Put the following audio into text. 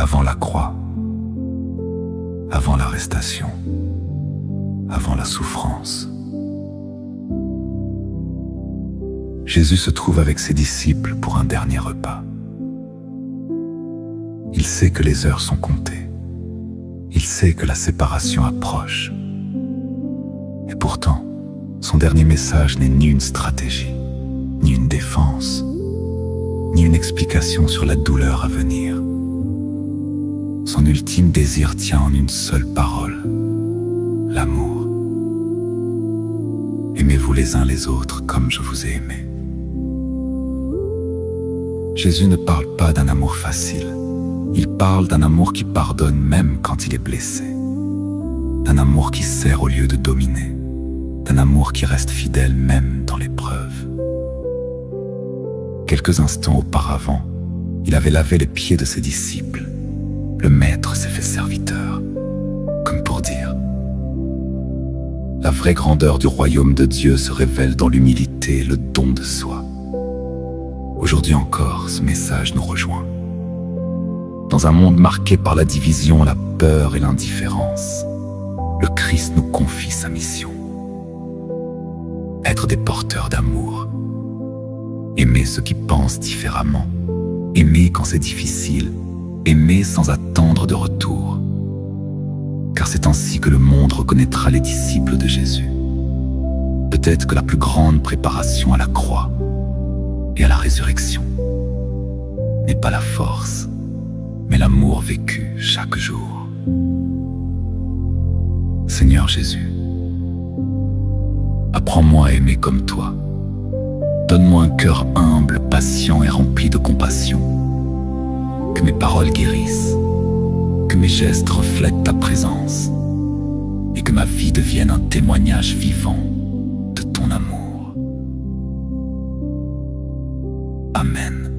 avant la croix, avant l'arrestation, avant la souffrance. Jésus se trouve avec ses disciples pour un dernier repas. Il sait que les heures sont comptées. Il sait que la séparation approche. Et pourtant, son dernier message n'est ni une stratégie, ni une défense, ni une explication sur la douleur à venir. Son ultime désir tient en une seule parole, l'amour. Aimez-vous les uns les autres comme je vous ai aimé. Jésus ne parle pas d'un amour facile. Il parle d'un amour qui pardonne même quand il est blessé. D'un amour qui sert au lieu de dominer. D'un amour qui reste fidèle même dans l'épreuve. Quelques instants auparavant, il avait lavé les pieds de ses disciples. Le maître s'est fait serviteur, comme pour dire: la vraie grandeur du royaume de Dieu se révèle dans l'humilité et le don de soi. Aujourd'hui encore, ce message nous rejoint. Dans un monde marqué par la division, la peur et l'indifférence, le Christ nous confie sa mission. Être des porteurs d'amour. Aimer ceux qui pensent différemment. Aimer quand c'est difficile. Aimer sans attendre de retour. Car c'est ainsi que le monde reconnaîtra les disciples de Jésus. Peut-être que la plus grande préparation à la croix et à la résurrection n'est pas la force, mais l'amour vécu chaque jour. Seigneur Jésus, apprends-moi à aimer comme toi. Donne-moi un cœur humble, patient et rempli de compassion. Que mes paroles guérissent, que mes gestes reflètent ta présence et que ma vie devienne un témoignage vivant de ton amour. Amen.